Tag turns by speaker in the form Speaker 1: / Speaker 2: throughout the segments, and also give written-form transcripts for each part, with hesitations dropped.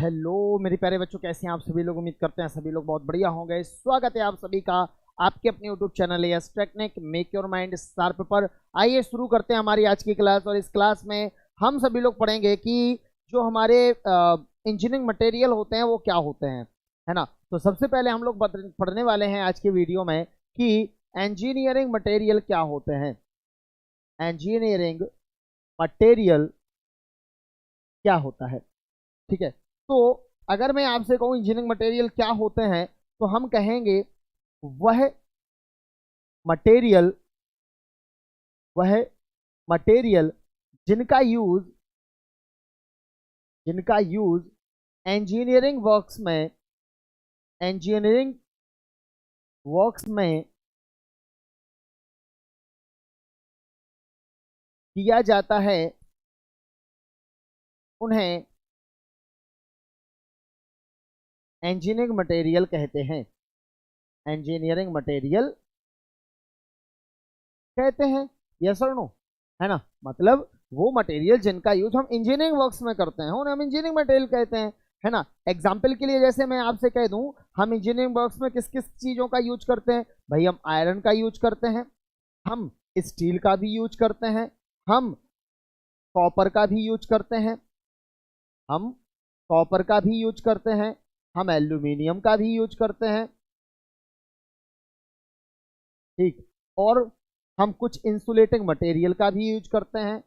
Speaker 1: Hello मेरे प्यारे बच्चों, कैसे हैं आप सभी लोग। उम्मीद करते हैं सभी लोग बहुत बढ़िया होंगे। स्वागत है आप सभी का आपके अपने YouTube channel yes technique make your mind sharp पर। आइए शुरू करते हैं हमारी आज की क्लास। और इस क्लास में हम सभी लोग पढ़ेंगे कि जो हमारे इंजीनियरिंग मटेरियल होते हैं वो क्या होते हैं, है ना। तो सबसे पहले हम लोग पढ़ने वाले हैं आज के वीडियो में कि इंजीनियरिंग मटेरियल क्या होते हैं। इंजीनियरिंग मटेरियल क्या होता है, ठीक है। तो अगर मैं आपसे कहूं इंजीनियरिंग मटेरियल क्या होते हैं, तो हम कहेंगे वह मटेरियल वह मटेरियल जिनका यूज इंजीनियरिंग वर्क्स में किया जाता है, उन्हें इंजीनियरिंग मटेरियल कहते हैं। इंजीनियरिंग मटेरियल कहते हैं, यस और नो, है ना। मतलब वो मटेरियल जिनका यूज हम इंजीनियरिंग वर्क्स में करते हैं उन्हें हम इंजीनियरिंग मटेरियल कहते हैं, है ना। एग्जाम्पल के लिए जैसे मैं आपसे कह दूं, हम इंजीनियरिंग वर्क्स में किस किस चीजों का यूज करते हैं भाई। हम आयरन का यूज करते हैं, हम स्टील का भी यूज करते हैं, हम कॉपर का भी यूज करते हैं, हम एल्यूमिनियम का भी यूज करते हैं, ठीक। और हम कुछ इंसुलेटिंग मटेरियल का भी यूज करते हैं,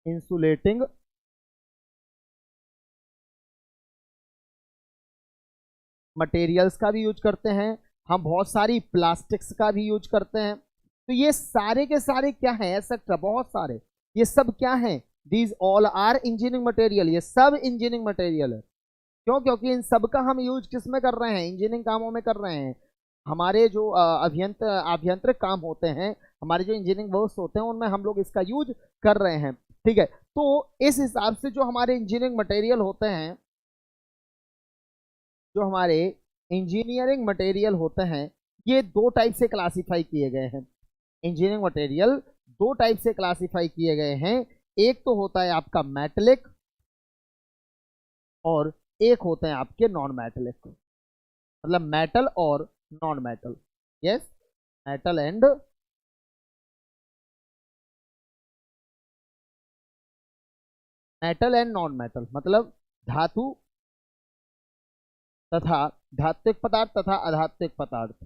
Speaker 1: इंसुलेटिंग मटेरियल्स का भी यूज करते हैं, हम बहुत सारी प्लास्टिक्स का भी यूज करते हैं। तो ये सारे के सारे क्या हैं, एक्सेट्रा बहुत सारे, ये सब क्या हैं, these all are engineering material. ये सब इंजीनियरिंग मटेरियल है। क्यों? क्योंकि इन सब का हम यूज किस में कर रहे हैं, इंजीनियरिंग कामों में कर रहे हैं। हमारे जो अभियंत्रिक काम होते हैं, हमारे जो इंजीनियरिंग वर्क्स होते हैं, उनमें हम लोग इसका यूज कर रहे हैं, ठीक है। तो इस हिसाब से जो हमारे इंजीनियरिंग मटेरियल होते हैं ये दो टाइप से क्लासिफाई किए गए हैं। इंजीनियरिंग मटेरियल दो टाइप से क्लासिफाई किए गए हैं। एक तो होता है आपका मेटेलिक और एक होते हैं आपके नॉन मेटेलिक, मतलब मेटल और non metal. Yes, metal and non metal, मतलब धातु तथा धात्विक पदार्थ तथा अधात्विक पदार्थ,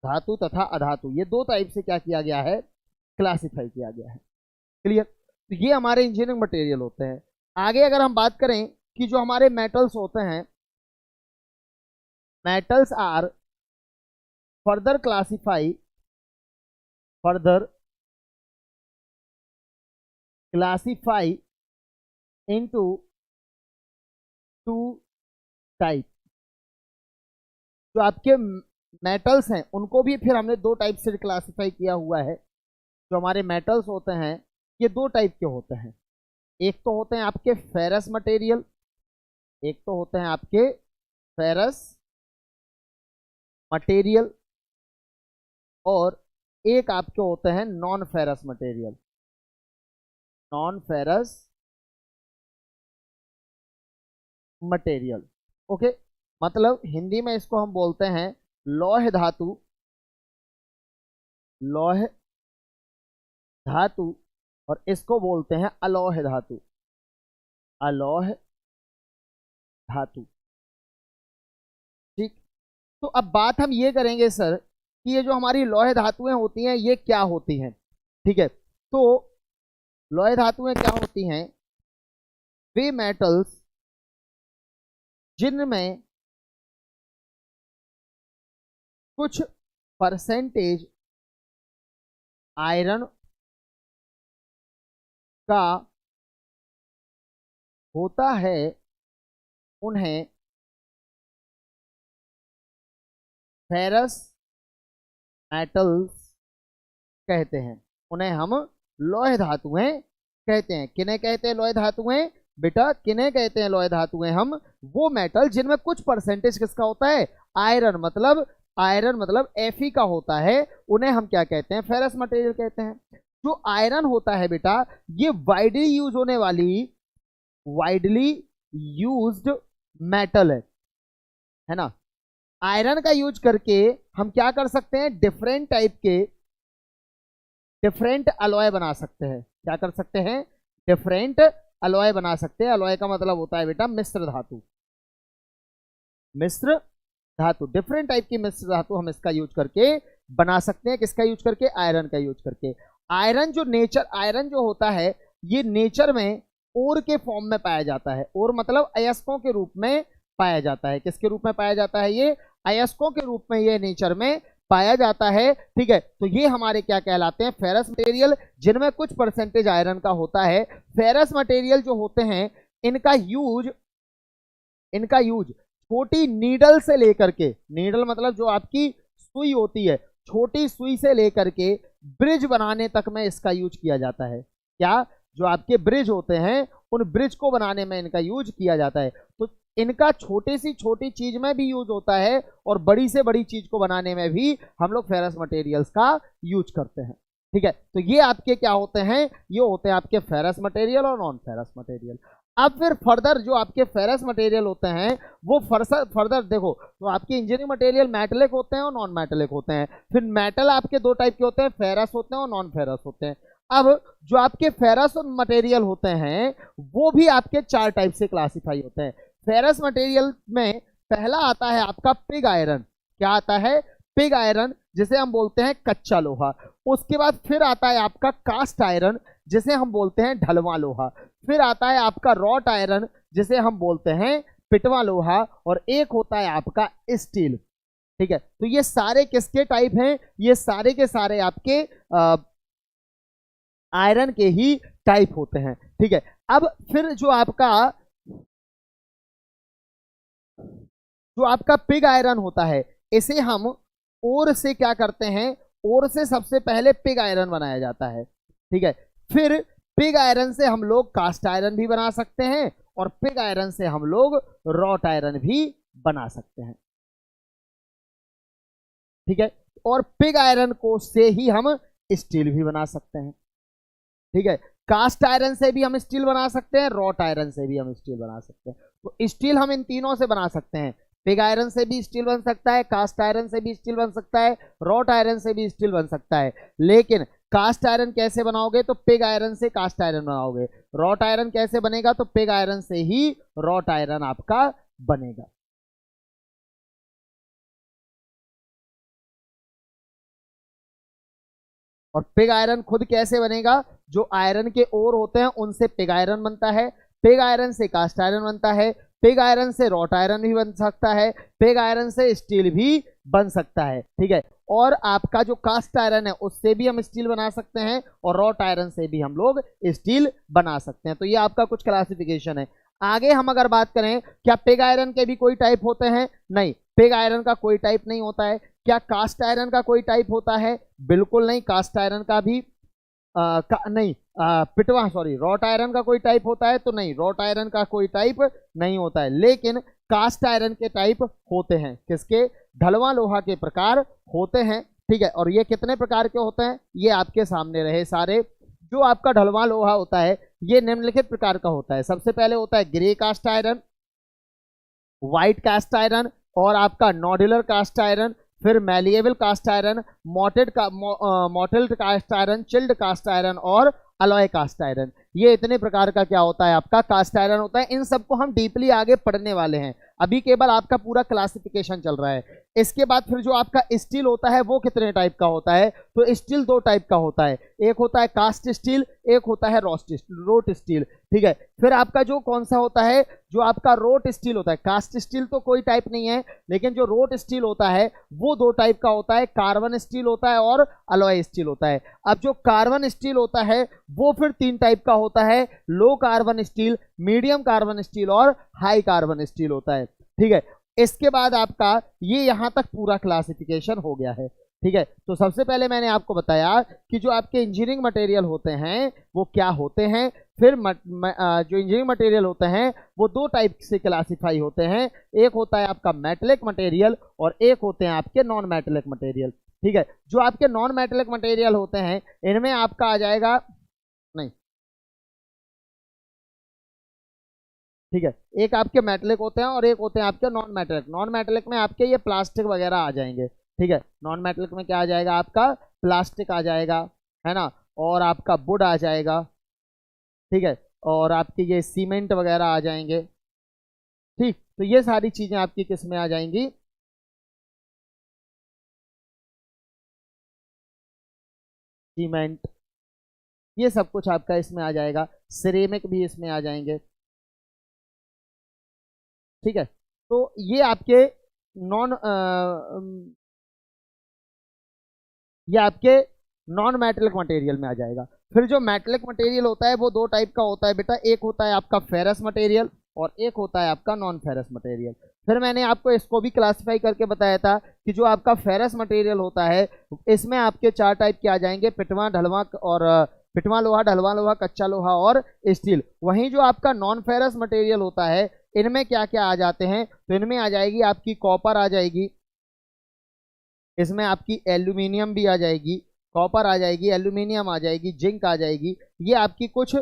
Speaker 1: धातु तथा अधातु, ये दो टाइप से क्या किया गया है, क्लासिफाई किया गया है। क्लियर? तो ये हमारे इंजीनियरिंग मटेरियल होते हैं। आगे अगर हम बात करें कि जो हमारे मेटल्स होते हैं, metals are further classify into two type. जो आपके मेटल्स हैं उनको भी फिर हमने दो टाइप से क्लासिफाई किया हुआ है। जो हमारे मेटल्स होते हैं ये दो टाइप के होते हैं। एक तो होते हैं आपके फेरस मटेरियल, और एक आपके होते हैं नॉन फेरस मटेरियल। ओके, मतलब हिंदी में इसको हम बोलते हैं लौह धातु, और इसको बोलते हैं अलोह धातु, ठीक। तो अब बात हम ये करेंगे सर कि ये जो हमारी लौह धातुएं होती हैं ये क्या होती हैं, ठीक है। तो लौह धातुएं क्या होती हैं, वे मेटल्स जिनमें कुछ परसेंटेज आयरन का होता है, उन्हें फेरस मेटल्स कहते हैं। उन्हें हम लौह धातुएं कहते हैं। किन्हें कहते हैं लौह धातुएं बेटा, किन्हें कहते हैं लौह धातुएं? हम वो मेटल जिनमें कुछ परसेंटेज किसका होता है, आयरन मतलब Fe का होता है, उन्हें हम क्या कहते हैं, फेरस मटेरियल कहते हैं। जो आयरन होता है बेटा, ये वाइडली यूज्ड मेटल है ना। आयरन का यूज करके हम क्या कर सकते हैं, डिफरेंट टाइप के डिफरेंट अलॉय बना सकते हैं। क्या कर सकते हैं, डिफरेंट अलॉय बना सकते हैं। अलॉय का मतलब होता है बेटा मिश्र धातु। मिश्र धातु, डिफरेंट टाइप की मिश्र धातु हम इसका यूज करके बना सकते हैं। किसका यूज करके, आयरन का यूज करके। आयरन जो होता है ये नेचर में ओर के फॉर्म में पाया जाता है। और मतलब अयस्कों के रूप में पाया जाता है। किसके रूप में पाया जाता है, ये अयस्कों के रूप में ये नेचर में पाया जाता है। ठीक है, तो ये हमारे क्या कहलाते हैं, फेरस मटेरियल, जिनमें कुछ परसेंटेज आयरन का होता है। फेरस मटेरियल जो होते हैं इनका यूज छोटी नीडल से लेकर के, नीडल मतलब जो आपकी सुई होती है, छोटी सुई से लेकर के ब्रिज बनाने तक में इसका यूज किया जाता है। क्या, जो आपके ब्रिज होते हैं उन ब्रिज को बनाने में इनका यूज किया जाता है। तो इनका छोटी सी छोटी चीज में भी यूज होता है और बड़ी से बड़ी चीज को बनाने में भी हम लोग फेरस मटेरियल्स का यूज करते हैं। ठीक है, तो ये आपके क्या होते हैं, ये होते हैं आपके फेरस मटेरियल और नॉन फेरस मटेरियल। अब फिर फर्दर जो आपके फेरस मटेरियल होते हैं वो फर्दर देखो, तो आपके इंजीनियरिंग मटेरियल मेटलिक होते हैं और नॉन मेटलिक होते हैं। फिर मेटल आपके दो टाइप के होते हैं, फेरस होते हैं और नॉन फेरस होते हैं। अब जो आपके फेरस मटेरियल होते हैं वो भी आपके चार टाइप से क्लासिफाई होते हैं। फेरस मटेरियल में पहला आता है आपका पिग आयरन। क्या आता है, पिग आयरन, जिसे हम बोलते हैं कच्चा लोहा। उसके बाद फिर आता है आपका कास्ट आयरन, जिसे हम बोलते हैं ढलवा लोहा। फिर आता है आपका रॉट आयरन, जिसे हम बोलते हैं पिटवा लोहा। और एक होता है आपका स्टील। ठीक है, तो ये सारे किसके टाइप हैं, ये सारे के सारे आपके आयरन के ही टाइप होते हैं। ठीक है, अब फिर जो आपका पिग आयरन होता है, इसे हम ओर से क्या करते हैं, ओर से सबसे पहले पिग आयरन बनाया जाता है। ठीक है, फिर पिग आयरन से हम लोग कास्ट आयरन भी बना सकते हैं और पिग आयरन से हम लोग रॉट आयरन भी बना सकते हैं। ठीक है, और पिग आयरन को से ही हम स्टील भी बना सकते हैं। ठीक है, कास्ट आयरन से भी हम स्टील बना सकते हैं, रॉट आयरन से भी हम स्टील बना सकते हैं। तो स्टील हम इन तीनों से बना सकते हैं। पिग आयरन से भी स्टील बन सकता है, कास्ट आयरन से भी स्टील बन सकता है, रॉट आयरन से भी स्टील बन सकता है। लेकिन कास्ट आयरन कैसे बनाओगे, तो पिग आयरन से कास्ट आयरन बनाओगे। रॉट आयरन कैसे बनेगा, तो पिग आयरन से ही रॉट आयरन आपका बनेगा। और पिग आयरन खुद कैसे बनेगा, जो आयरन के ओर होते हैं उनसे पिग आयरन बनता है, पिग आयरन से कास्ट आयरन बनता है, पिग आयरन से रॉट आयरन भी बन सकता है, पिग आयरन से स्टील भी बन सकता है। ठीक है, और आपका जो कास्ट आयरन है उससे भी हम स्टील बना सकते हैं और रॉट आयरन से भी हम लोग स्टील बना सकते हैं। तो ये आपका कुछ क्लासिफिकेशन है। आगे हम अगर बात करें, क्या पिग आयरन के भी कोई टाइप होते हैं, नहीं, पिग आयरन का कोई टाइप नहीं होता है। क्या कास्ट आयरन का कोई टाइप होता है, बिल्कुल नहीं, कास्ट आयरन का भी नहीं, पिटवा सॉरी रॉट आयरन का कोई टाइप होता है, तो नहीं, रॉट आयरन का कोई टाइप नहीं होता है। लेकिन कास्ट आयरन के टाइप होते हैं, किसके, ढलवा लोहा के प्रकार होते हैं। ठीक है, और ये कितने प्रकार के होते हैं, ये आपके सामने रहे सारे। जो आपका ढलवा लोहा होता है ये निम्नलिखित प्रकार का होता है। सबसे पहले होता है grey cast iron, white cast iron, और आपका नॉड्यूलर कास्ट आयरन, फिर malleable cast iron, mottled cast iron, chilled cast iron और अलॉय कास्ट आयरन। ये इतने प्रकार का क्या होता है, आपका कास्ट आयरन होता है। इन सबको हम डीपली आगे पढ़ने वाले हैं, अभी केवल आपका पूरा क्लासिफिकेशन चल रहा है। इसके बाद फिर जो आपका स्टील होता है वो कितने टाइप का होता है, तो स्टील दो टाइप का होता है, एक होता है कास्ट स्टील, एक होता है रोट स्टील। ठीक है, फिर आपका जो कौन सा होता है, जो आपका रोट स्टील होता है, कास्ट स्टील तो कोई टाइप नहीं है, लेकिन जो रोट स्टील होता है वो दो टाइप का होता है, कार्बन स्टील होता है और अलॉय स्टील होता है। अब जो कार्बन स्टील होता है वो फिर तीन टाइप का होता है, low carbon steel, medium carbon steel और हाई कार्बन स्टील होता है। ठीक है, इसके बाद आपका ये यहां तक पूरा क्लासिफिकेशन हो गया है। ठीक है, तो सबसे पहले मैंने आपको बताया कि जो आपके इंजीनियरिंग मटेरियल होते हैं वो क्या होते हैं। फिर जो इंजीनियरिंग मटेरियल होते हैं वो दो टाइप से क्लासिफाई होते हैं, एक होता है आपका मेटलिक मटेरियल और एक होते हैं आपके नॉन मेटलिक मटेरियल। ठीक है, जो आपके नॉन मेटलिक मटेरियल होते हैं इनमें आपका आ जाएगा, नहीं, ठीक है, एक आपके मेटेलिक होते हैं और एक होते हैं आपके नॉन मेटेलिक। नॉन मेटेलिक में आपके ये प्लास्टिक वगैरह आ जाएंगे। ठीक है, नॉन मेटेलिक में क्या आ जाएगा आपका, प्लास्टिक आ जाएगा, है ना, और आपका वुड आ जाएगा। ठीक है, और आपके ये सीमेंट वगैरह आ जाएंगे। ठीक, तो ये सारी चीजें आपकी किस में आ जाएंगी, सीमेंट, ये सब कुछ आपका इसमें आ जाएगा। सिरेमिक भी इसमें आ जाएंगे। ठीक है, तो ये आपके नॉन ये आपके नॉन मेटेलिक मटेरियल में आ जाएगा। फिर जो मेटेलिक मटेरियल होता है वो दो टाइप का होता है बेटा, एक होता है आपका फेरस मटेरियल और एक होता है आपका नॉन फेरस मटेरियल। फिर मैंने आपको इसको भी क्लासिफाई करके बताया था कि जो आपका फेरस मटेरियल होता है इसमें आपके चार टाइप के आ जाएंगे, पिटवा, ढलवा और पिटवा लोहा, ढलवा लोहा, कच्चा लोहा और स्टील। वहीं जो आपका नॉन फेरस मटेरियल होता है इनमें क्या क्या आ जाते हैं, तो इनमें आ जाएगी आपकी कॉपर आ जाएगी, इसमें आपकी एल्यूमिनियम भी आ जाएगी, कॉपर आ जाएगी, एल्यूमिनियम आ जाएगी, जिंक आ जाएगी। ये आपकी कुछ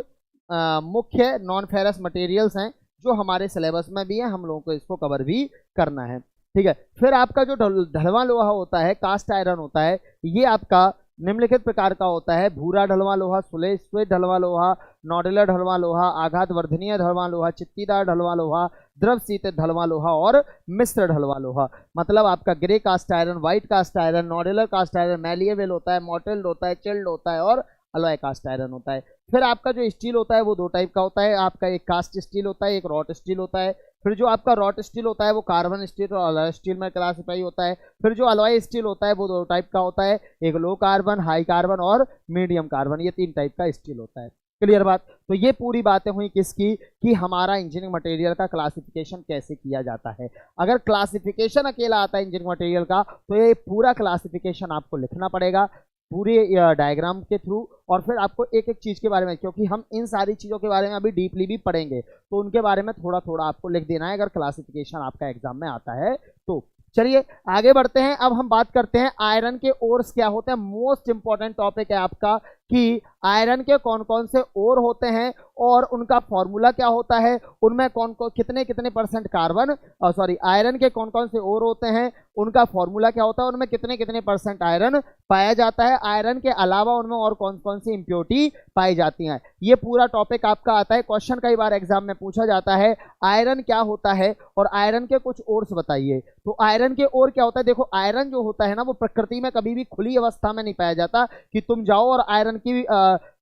Speaker 1: मुख्य नॉन फेरस मटेरियल्स हैं जो हमारे सिलेबस में भी है, हम लोगों को इसको कवर भी करना है। ठीक है, फिर आपका जो ढलवा लोहा होता है, कास्ट आयरन होता है, ये आपका निम्नलिखित प्रकार का होता है, भूरा ढलवा लोहा, श्वेत ढलवा लोहा, नॉडुलर ढलवा लोहा, आघात वर्धनीय ढलवा लोहा, चित्तीदार ढलवा लोहा, द्रव शीतित ढलवा लोहा और मिश्र ढलवा लोहा। मतलब आपका grey cast iron, white cast iron, nodular cast iron, malleable होता है, मोटेल्ड होता है, चिल्ड होता है और अलॉय कास्ट आयरन होता है। फिर आपका जो स्टील होता है वो दो टाइप का होता है, आपका एक कास्ट स्टील होता है, एक रॉट स्टील होता है। फिर जो आपका रॉट स्टील होता है वो कार्बन स्टील और अलॉय स्टील में क्लासिफाई होता है। फिर जो अलॉय स्टील होता है वो दो टाइप का होता है, एक लो कार्बन, हाई कार्बन और मीडियम कार्बन, ये तीन टाइप का स्टील होता है। क्लियर बात। तो ये पूरी बातें हुई किसकी, कि हमारा इंजीनियरिंग मटेरियल का क्लासिफिकेशन कैसे किया जाता है। अगर क्लासिफिकेशन अकेला आता है इंजीनियरिंग मटेरियल का तो ये पूरा क्लासिफिकेशन आपको लिखना पड़ेगा पूरे डायग्राम के थ्रू, और फिर आपको एक एक चीज के बारे में, क्योंकि हम इन सारी चीजों के बारे में अभी डीपली भी पढ़ेंगे, तो उनके बारे में थोड़ा थोड़ा आपको लिख देना है अगर क्लासिफिकेशन आपका एग्जाम में आता है तो। चलिए आगे बढ़ते हैं। अब हम बात करते हैं आयरन के ओर्स क्या होते हैं। मोस्ट इंपॉर्टेंट टॉपिक है आपका कि आयरन के कौन कौन से ओर होते हैं और उनका फॉर्मूला क्या होता है, उनमें कौन कौन कितने कितने परसेंट कार्बन, सॉरी, आयरन के कौन कौन से ओर होते हैं, उनका फॉर्मूला क्या होता है, उनमें कितने कितने परसेंट आयरन पाया जाता है, आयरन के अलावा उनमें और कौन कौन सी इंप्योरिटी पाई जाती हैं। ये पूरा टॉपिक आपका आता है, क्वेश्चन कई बार एग्जाम में पूछा जाता है आयरन क्या होता है और आयरन के कुछ ओर्स बताइए। तो आयरन के ओर क्या होता है, देखो आयरन जो होता है ना वो प्रकृति में कभी भी खुली अवस्था में नहीं पाया जाता कि तुम जाओ और आयरन की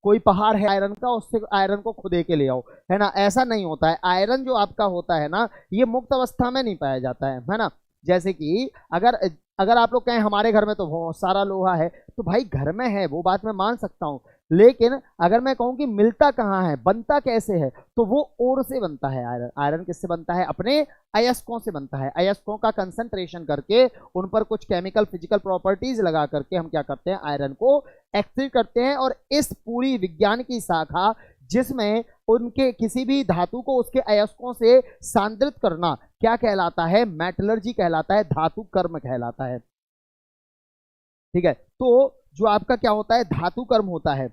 Speaker 1: कोई पहाड़ है आयरन का, उससे आयरन को खुदे के ले आओ, है ना, ऐसा नहीं होता है। आयरन जो आपका होता है ना ये मुक्त अवस्था में नहीं पाया जाता है ना। जैसे कि अगर अगर आप लोग कहें हमारे घर में तो बहुत सारा लोहा है, तो भाई घर में है वो बात मैं मान सकता हूं, लेकिन अगर मैं कहूं कि मिलता कहाँ है, बनता कैसे है, तो वो ओर से बनता है। आयरन, आयरन किससे बनता है, अपने अयस्कों से बनता है। अयस्कों का कंसंट्रेशन करके उन पर कुछ केमिकल फिजिकल प्रॉपर्टीज लगा करके हम क्या करते हैं, आयरन को एक्सट्रैक्ट करते हैं। और इस पूरी विज्ञान की शाखा जिसमें उनके किसी भी धातु को उसके अयस्कों से सांद्रित करना क्या कहलाता है, मेटलर्जी कहलाता है, धातु कर्म कहलाता है। ठीक है, तो जो आपका क्या होता है, धातु कर्म होता है,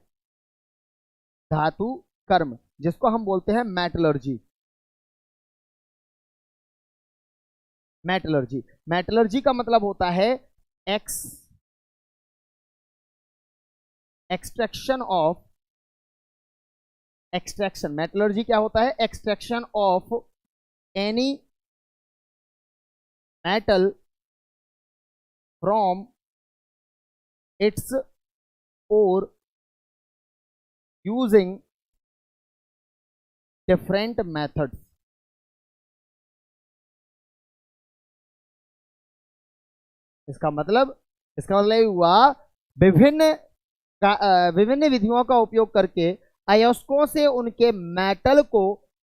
Speaker 1: धातु कर्म जिसको हम बोलते हैं मेटलर्जी। मेटलर्जी, मेटलर्जी का मतलब होता है एक्सट्रैक्शन ऑफ, एक्सट्रैक्शन, मेटलर्जी क्या होता है, extraction of any metal from its ore using different methods. इसका मतलब हुआ विभिन्न विभिन्न विधियों का उपयोग करके अयस्कों से उनके मेटल को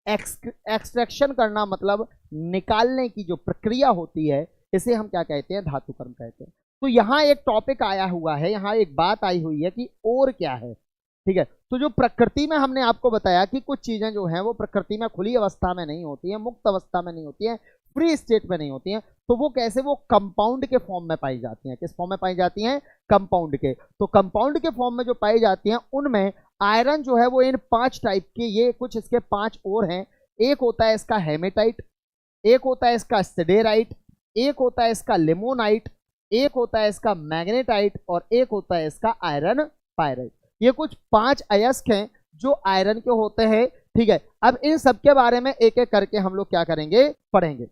Speaker 1: एक्सट्रैक्शन करना, मतलब निकालने की जो प्रक्रिया होती है, इसे हम क्या कहते हैं, धातु कर्म कहते हैं। तो यहाँ एक टॉपिक आया हुआ है, यहाँ एक बात आई हुई है कि और क्या है। ठीक है, तो जो प्रकृति में हमने आपको बताया कि कुछ चीजें जो हैं वो प्रकृति में खुली अवस्था में नहीं होती हैं, मुक्त अवस्था में नहीं होती हैं, फ्री स्टेट में नहीं होती हैं, तो वो कैसे, वो कंपाउंड के फॉर्म में पाई जाती हैं। किस फॉर्म में पाई जाती हैं, कंपाउंड के। तो कंपाउंड के फॉर्म में जो पाई जाती हैं उनमें आयरन जो है वो इन 5 टाइप के, ये कुछ इसके 5 और हैं एक होता है इसका हेमेटाइट, एक होता है इसका सिडेराइट, एक होता है इसका लिमोनाइट, एक होता है इसका मैग्नेटाइट और एक होता है इसका आयरन पायराइट। ये कुछ 5 अयस्क हैं जो आयरन के होते हैं। ठीक है, अब इन सब के बारे में एक एक करके हम लोग क्या करेंगे, पढ़ेंगे।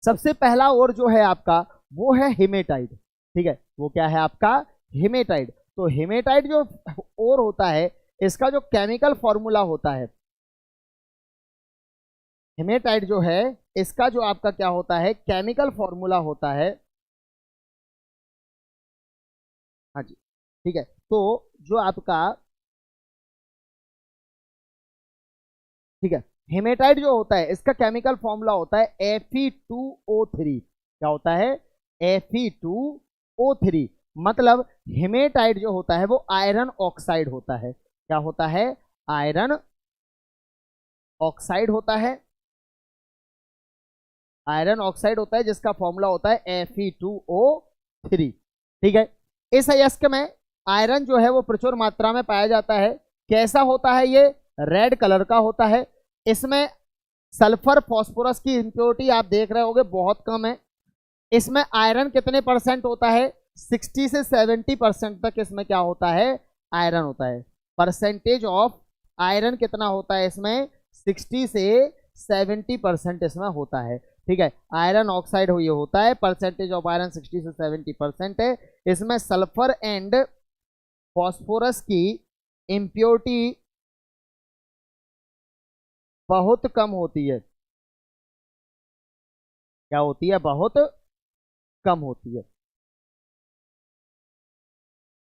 Speaker 1: सबसे पहला और जो है आपका वो है हेमेटाइट। ठीक है, वो क्या है आपका, हेमेटाइट। तो हेमेटाइट जो और होता है इसका जो केमिकल फॉर्मूला होता है, हेमेटाइट जो है इसका जो आपका क्या होता है, केमिकल फॉर्मूला होता है। हाँ जी, ठीक है। तो जो आपका, ठीक है, हेमेटाइट जो होता है इसका केमिकल फॉर्मूला होता है Fe2O3। क्या होता है, Fe2O3। मतलब हेमेटाइट जो होता है वो आयरन ऑक्साइड होता है। क्या होता है, आयरन ऑक्साइड होता है। आयरन ऑक्साइड होता है जिसका फॉर्मूला होता है Fe2O3। ठीक है, इस अयस्क में आयरन जो है वो प्रचुर मात्रा में पाया जाता है। कैसा होता है ये, रेड कलर का होता है। इसमें सल्फर फास्फोरस की इंप्योरिटी आप देख रहे होंगे बहुत कम है। इसमें आयरन कितने परसेंट होता है, 60 से 70% तक इसमें क्या होता है, आयरन होता है। परसेंटेज ऑफ आयरन कितना होता है इसमें, 60 से 70% इसमें होता है। ठीक है, आयरन ऑक्साइड ये होता है, परसेंटेज ऑफ आयरन 60 से 70% है। इसमें सल्फर एंड फास्फोरस की इंप्योरिटी बहुत कम होती है। क्या होती है, बहुत कम होती है।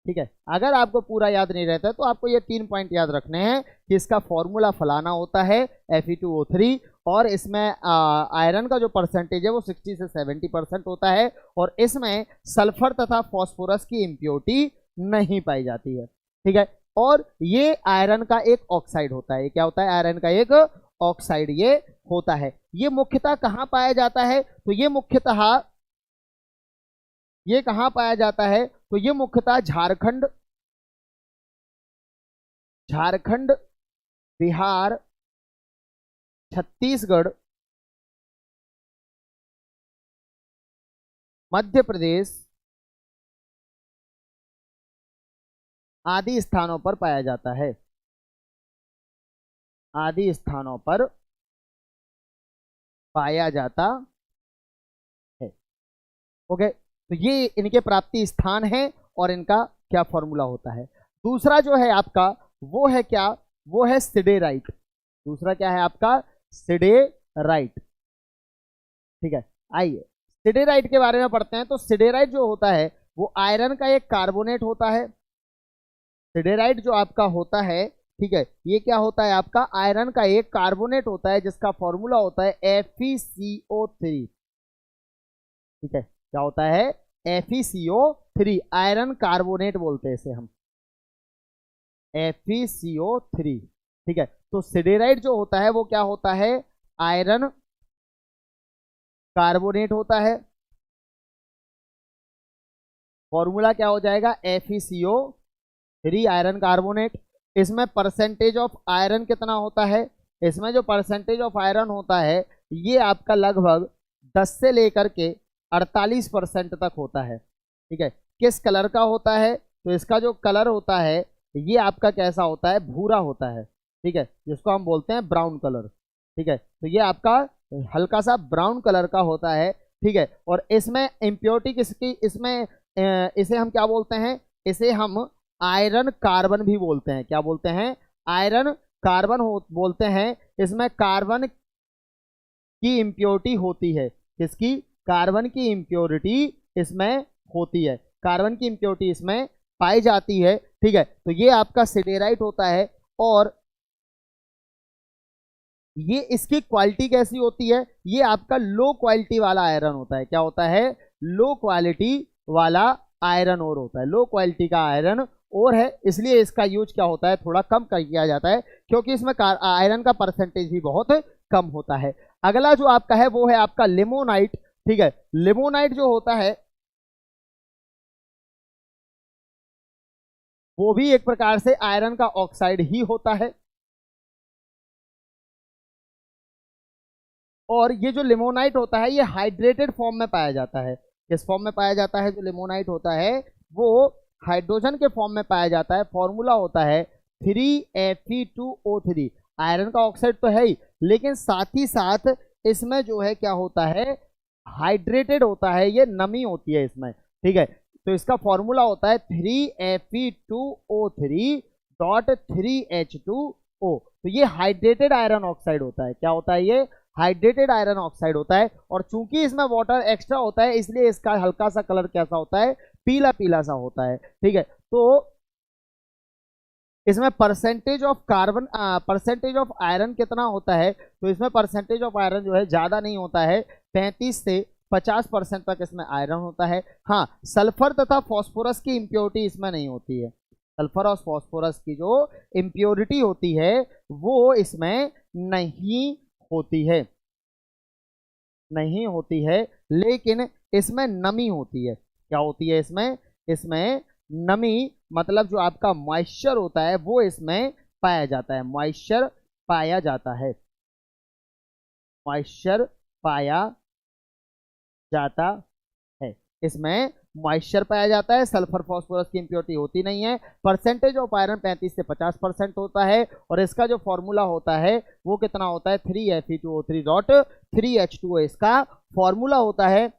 Speaker 1: ठीक है, अगर आपको पूरा याद नहीं रहता तो आपको ये 3 पॉइंट याद रखने हैं कि इसका फॉर्मूला फलाना होता है Fe2O3 और इसमें आयरन का जो परसेंटेज है वो 60 से 70% होता है और इसमें सल्फर तथा फास्फोरस की इंप्योरिटी नहीं पाई जाती है। ठीक है, और ये आयरन का एक ऑक्साइड होता है। क्या होता है, आयरन का एक ऑक्साइड ये होता है। ये मुख्यतः कहाँ पाया जाता है, तो ये मुख्यतः ये कहां पाया जाता है, तो ये मुख्यतः झारखंड, झारखंड, बिहार, छत्तीसगढ़, मध्य प्रदेश आदि स्थानों पर पाया जाता है। आदि स्थानों पर पाया जाता है। ओके, तो ये इनके प्राप्ति स्थान है और इनका क्या फॉर्मूला होता है। दूसरा जो है आपका वो है क्या, वो है सिडेराइट। दूसरा क्या है आपका, सिडेराइट। ठीक है, आइए सिडेराइट के बारे में पढ़ते हैं। तो सिडेराइट जो होता है वो आयरन का एक कार्बोनेट होता है। सिडेराइट जो आपका होता है, ठीक है, ये क्या होता है आपका, आयरन का एक कार्बोनेट होता है जिसका फॉर्मूला होता है FeCO3। ठीक है, क्या होता है, FeCO3, आयरन कार्बोनेट बोलते हैं इसे हम, FeCO3। ठीक है, तो सिडेराइट जो होता है वो क्या होता है, आयरन कार्बोनेट होता है। फॉर्मूला क्या हो जाएगा, FeCO3 आयरन कार्बोनेट। इसमें परसेंटेज ऑफ आयरन कितना होता है, इसमें जो परसेंटेज ऑफ आयरन होता है ये आपका लगभग 10 से लेकर के 48% तक होता है। ठीक है, किस कलर का होता है, तो इसका जो कलर होता है ये आपका कैसा होता है, भूरा होता है। ठीक है, जिसको हम बोलते हैं ब्राउन कलर। ठीक है, तो ये आपका हल्का सा ब्राउन कलर का होता है। ठीक है, और इसमें इम्प्योरिटी किसकी, इसमें इसे हम क्या बोलते हैं, इसे हम आयरन कार्बन भी बोलते हैं। क्या बोलते हैं, आयरन कार्बन बोलते हैं। इसमें कार्बन की इम्प्योरिटी होती है, किसकी, कार्बन की इम्प्योरिटी इसमें होती है, कार्बन की इम्प्योरिटी इसमें पाई जाती है। ठीक है, तो ये आपका सिडेराइट होता है और ये इसकी क्वालिटी कैसी होती है, ये आपका लो क्वालिटी वाला आयरन होता है। क्या होता है, लो क्वालिटी वाला आयरन और होता है, लो क्वालिटी का आयरन और है, इसलिए इसका यूज क्या होता है, थोड़ा कम कर किया जाता है क्योंकि इसमें आयरन का परसेंटेज भी बहुत कम होता है। अगला जो आपका है वो है आपका लिमोनाइट। ठीक है, लिमोनाइट जो होता है वो भी एक प्रकार से आयरन का ऑक्साइड ही होता है। और ये जो लिमोनाइट होता है ये हाइड्रेटेड फॉर्म में पाया जाता है। किस फॉर्म में पाया जाता है? जो लिमोनाइट होता है वो हाइड्रोजन के फॉर्म में पाया जाता है। फॉर्मूला होता है 3Fe2O3। आयरन का ऑक्साइड तो है ही, लेकिन साथ ही साथ इसमें जो है क्या होता है, हाइड्रेटेड होता है, ये नमी होती है इसमें, ठीक है। तो इसका फॉर्मूला होता है 3Fe2O3.3H2O। तो ये हाइड्रेटेड आयरन ऑक्साइड होता है। क्या होता है? ये हाइड्रेटेड आयरन ऑक्साइड होता है। और चूंकि इसमें वाटर एक्स्ट्रा होता है इसलिए इसका हल्का सा कलर कैसा होता है? पीला पीला सा होता है, ठीक है। तो इसमें percentage of carbon, percentage of iron कितना होता है? तो इसमें परसेंटेज ऑफ आयरन जो है ज्यादा नहीं होता है, 35 से 50% तक इसमें आयरन होता है। हाँ, सल्फर तथा फॉस्फोरस की इंप्योरिटी इसमें नहीं होती है। सल्फर और फॉस्फोरस की जो इंप्योरिटी होती है वो इसमें नहीं होती है, नहीं होती है, लेकिन इसमें नमी होती है। क्या होती है इसमें? इसमें नमी, मतलब जो आपका मॉइस्चर होता है वो इसमें पाया जाता है। मॉइस्चर पाया जाता है, मॉइस्चर पाया जाता है, इसमें मॉइस्चर पाया जाता है। सल्फर फॉस्फोरस की इंप्योरिटी होती नहीं है। परसेंटेज ऑफ आयरन 35 से 50% होता है। और इसका जो फॉर्मूला होता है वो कितना होता है? 3Fe2O3.3H2O इसका फॉर्मूला होता है।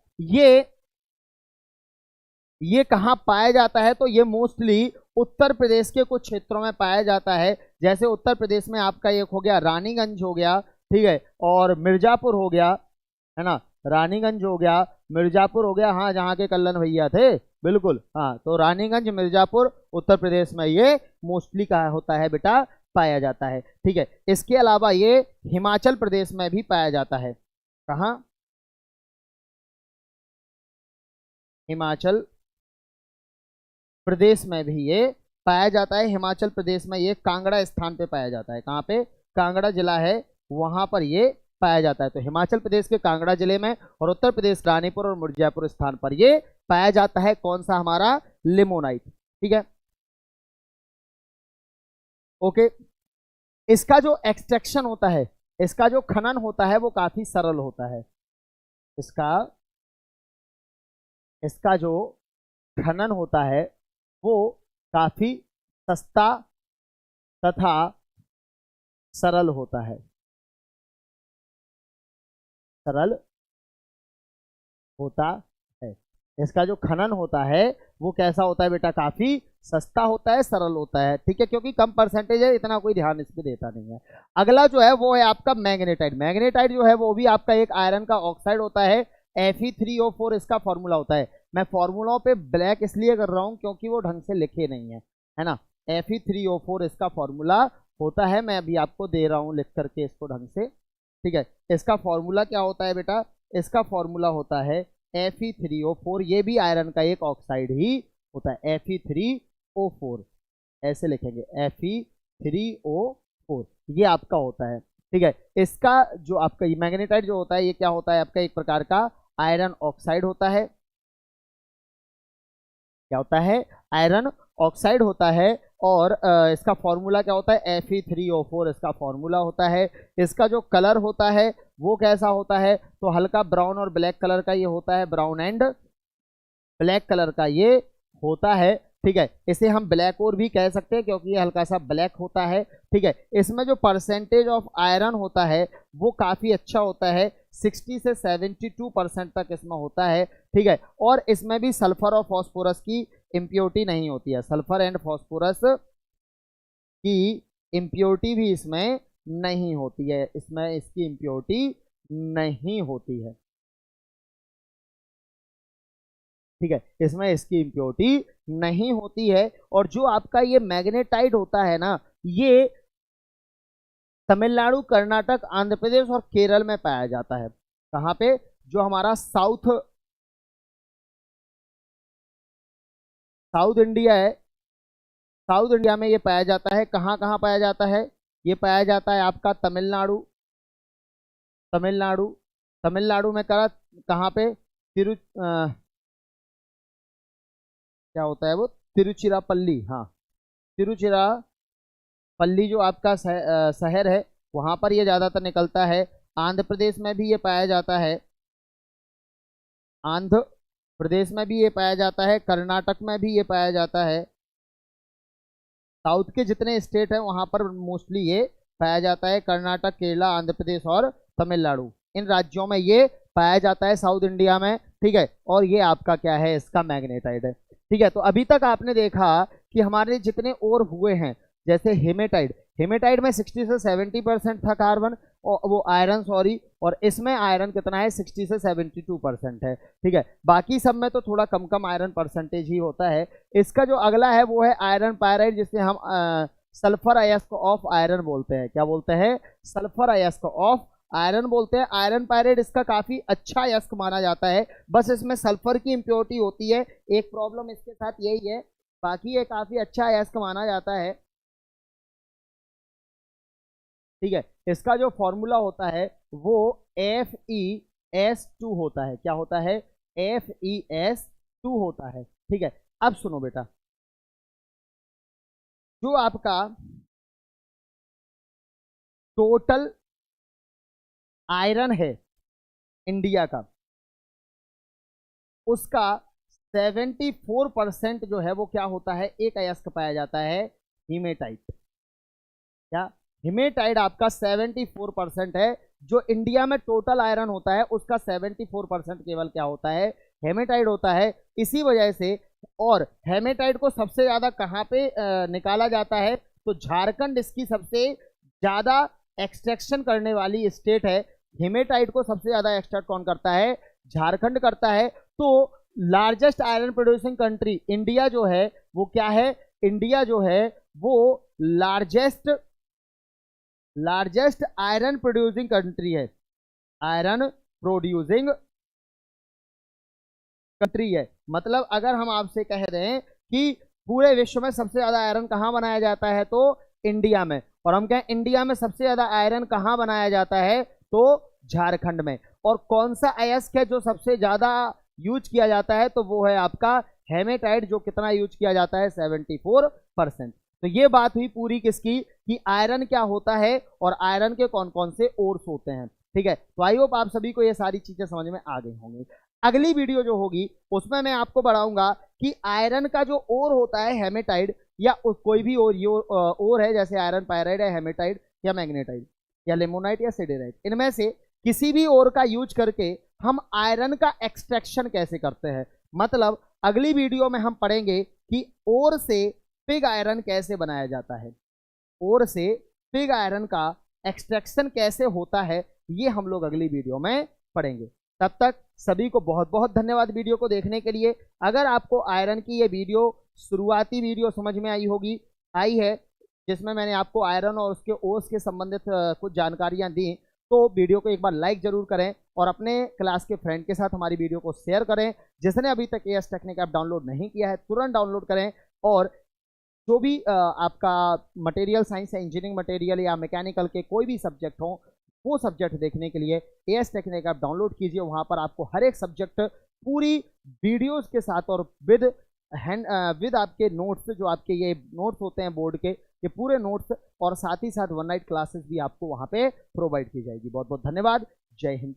Speaker 1: ये कहाँ पाया जाता है? तो ये मोस्टली उत्तर प्रदेश के कुछ क्षेत्रों में पाया जाता है। जैसे उत्तर प्रदेश में आपका एक हो गया रानीगंज हो गया, ठीक है, और मिर्जापुर हो गया, है ना, रानीगंज हो गया, मिर्जापुर हो गया, हाँ, जहाँ के कल्लन भैया थे, बिल्कुल, हाँ। तो रानीगंज, मिर्जापुर उत्तर प्रदेश में ये मोस्टली कहा होता है बेटा, पाया जाता है, ठीक है। इसके अलावा ये हिमाचल प्रदेश में भी पाया जाता है। कहाँ? हिमाचल प्रदेश में भी ये पाया जाता है। हिमाचल प्रदेश में ये कांगड़ा स्थान पे पाया जाता है। कहाँ पे? कांगड़ा जिला है, वहां पर ये पाया जाता है। तो हिमाचल प्रदेश के कांगड़ा जिले में और उत्तर प्रदेश रानीपुर और मिर्जापुर स्थान पर ये पाया जाता है। कौन सा? हमारा लिमोनाइट, ठीक है, ओके। इसका जो एक्सट्रैक्शन होता है, इसका जो खनन होता है वो काफी सरल होता है। इसका इसका जो खनन होता है वो काफी सस्ता तथा सरल होता है। सरल होता है। इसका जो खनन होता है वो कैसा होता है बेटा? काफी सस्ता होता है, सरल होता है, ठीक है, क्योंकि कम परसेंटेज है, इतना कोई ध्यान इस पे देता नहीं है। अगला जो है वो है आपका मैग्नेटाइट। मैग्नेटाइट जो है वो भी आपका एक आयरन का ऑक्साइड होता है। Fe3O4 इसका फॉर्मूला होता है। मैं फॉर्मूलाओं पे ब्लैक इसलिए कर रहा हूं क्योंकि वो ढंग से लिखे नहीं है ना। Fe3O4 इसका फॉर्मूला होता है, मैं अभी आपको दे रहा हूं लिख करके इसको ढंग से, ठीक है। इसका फॉर्मूला क्या होता है बेटा? इसका फॉर्मूला होता है Fe3O4। ये भी आयरन का एक ऑक्साइड ही होता है, Fe3O4, ऐसे लिखेंगे Fe3O4, ये आपका होता है, ठीक है। इसका जो आपका मैग्नेटाइट जो होता है ये क्या होता है? आपका एक प्रकार का आयरन ऑक्साइड होता है। क्या होता है? आयरन ऑक्साइड होता है। और इसका फॉर्मूला क्या होता है? Fe3O4 इसका फॉर्मूला होता है। इसका जो कलर होता है वो कैसा होता है? तो हल्का ब्राउन और ब्लैक कलर का ये होता है, ब्राउन एंड ब्लैक कलर का ये होता है, ठीक है। इसे हम ब्लैक और भी कह सकते हैं क्योंकि ये हल्का सा ब्लैक होता है, ठीक है। इसमें जो परसेंटेज ऑफ आयरन होता है वो काफी अच्छा होता है, 60 से 72% तक इसमें होता है, ठीक है। और इसमें भी सल्फर और फॉस्फोरस की इम्प्योरिटी नहीं होती है। सल्फर एंड फॉस्फोरस की इम्प्योरिटी भी इसमें नहीं होती है, इसमें इसकी इम्प्योरिटी नहीं होती है, ठीक है, इसमें इसकी इम्प्योरिटी नहीं होती है। और जो आपका ये मैग्नेटाइट होता है ना, ये तमिलनाडु, कर्नाटक, आंध्र प्रदेश और केरल में पाया जाता है। कहाँ पे? जो हमारा साउथ साउथ इंडिया है, साउथ इंडिया में ये पाया जाता है। कहाँ कहाँ पाया जाता है? ये पाया जाता है आपका तमिलनाडु, तमिलनाडु, तमिलनाडु में कहाँ पे? क्या होता है वो? तिरुचिरापल्ली, हाँ, तिरुचिरापल्ली जो आपका शहर है वहां पर ये ज्यादातर निकलता है। आंध्र प्रदेश में भी ये पाया जाता है, आंध्र प्रदेश में भी ये पाया जाता है, कर्नाटक में भी ये पाया जाता है। साउथ के जितने स्टेट हैं वहां पर मोस्टली ये पाया जाता है, कर्नाटक, केरला, आंध्र प्रदेश और तमिलनाडु, इन राज्यों में ये पाया जाता है साउथ इंडिया में, ठीक है। और ये आपका क्या है, इसका मैग्नेटाइट है, ठीक है। तो अभी तक आपने देखा कि हमारे जितने और हुए हैं, जैसे हेमेटाइट, हेमेटाइट में 60 से 70% था कार्बन, और वो आयरन सॉरी, और इसमें आयरन कितना है, 60 से 72% है, ठीक है। बाकी सब में तो थोड़ा कम कम आयरन परसेंटेज ही होता है। इसका जो अगला है वो है आयरन पायराइड, जिसे हम सल्फर अयस्क ऑफ आयरन बोलते हैं। क्या बोलते हैं, सल्फर अयस्क ऑफ आयरन बोलते हैं। आयरन पायराइड इसका काफी अच्छा अयस्क माना जाता है, बस इसमें सल्फर की इम्प्योरिटी होती है, एक प्रॉब्लम इसके साथ यही है, बाकी ये काफी अच्छा अयस्क माना जाता है, ठीक है। इसका जो फॉर्मूला होता है वो FeS2 होता है। क्या होता है, FeS2 होता है, ठीक है। अब सुनो बेटा, जो आपका टोटल आयरन है इंडिया का, उसका 74% जो है वो क्या होता है, एक अयस्क पाया जाता है, हीमेटाइट। क्या, हिमेटाइड आपका 74% है। जो इंडिया में टोटल आयरन होता है उसका 74% केवल क्या होता है, हेमेटाइड होता है। इसी वजह से, और हेमेटाइड को सबसे ज्यादा कहाँ पे निकाला जाता है, तो झारखंड इसकी सबसे ज्यादा एक्सट्रैक्शन करने वाली स्टेट है। हेमेटाइड को सबसे ज्यादा एक्सट्रैक्ट कौन करता है, झारखंड करता है। तो largest iron producing country India जो है वो क्या है, इंडिया जो है वो लार्जेस्ट आयरन प्रोड्यूसिंग कंट्री है, आयरन प्रोड्यूसिंग कंट्री है। मतलब अगर हम आपसे कह रहे हैं कि पूरे विश्व में सबसे ज्यादा आयरन कहाँ बनाया जाता है, तो इंडिया में, और हम कहें इंडिया में सबसे ज्यादा आयरन कहाँ बनाया जाता है, तो झारखंड में। और कौन सा अयस्क है जो सबसे ज्यादा यूज किया जाता है, तो वो है आपका हेमेटाइट, जो कितना यूज किया जाता है, 74%। तो ये बात हुई पूरी किसकी, कि आयरन क्या होता है और आयरन के कौन कौन से ओर्स होते हैं, ठीक है। तो आई होप आप सभी को ये सारी चीजें समझ में आ गई होंगी। अगली वीडियो जो होगी उसमें मैं आपको बढ़ाऊंगा कि आयरन का जो ओर होता है हेमेटाइड, या कोई भी ओर है, जैसे आयरन पायराइड है, हेमेटाइड या मैग्नेटाइड या लेमोनाइट या सिडेराइट, इनमें से किसी भी ओर का यूज करके हम आयरन का एक्सट्रैक्शन कैसे करते हैं। मतलब अगली वीडियो में हम पढ़ेंगे कि ओर से पिग आयरन कैसे बनाया जाता है, ओर से पिग आयरन का एक्सट्रैक्शन कैसे होता है, ये हम लोग अगली वीडियो में पढ़ेंगे। तब तक सभी को बहुत बहुत धन्यवाद वीडियो को देखने के लिए। अगर आपको आयरन की ये वीडियो, शुरुआती वीडियो समझ में आई है, जिसमें मैंने आपको आयरन और उसके ओर्स के संबंधित कुछ जानकारियां दी, तो वीडियो को एक बार लाइक जरूर करें और अपने क्लास के फ्रेंड के साथ हमारी वीडियो को शेयर करें। जिसने अभी तक एएस टेक्निक ऐप डाउनलोड नहीं किया है, तुरंत डाउनलोड करें। और जो भी आपका मटेरियल साइंस या इंजीनियरिंग मटेरियल या मैकेनिकल के कोई भी सब्जेक्ट हो, वो सब्जेक्ट देखने के लिए एएस टेक्निक ऐप डाउनलोड कीजिए। वहाँ पर आपको हर एक सब्जेक्ट पूरी वीडियोस के साथ और विद आपके नोट्स, जो आपके ये नोट्स होते हैं बोर्ड के, ये पूरे नोट्स, और साथ ही साथ वन नाइट क्लासेस भी आपको वहाँ पे प्रोवाइड की जाएगी। बहुत बहुत धन्यवाद। जय हिंद।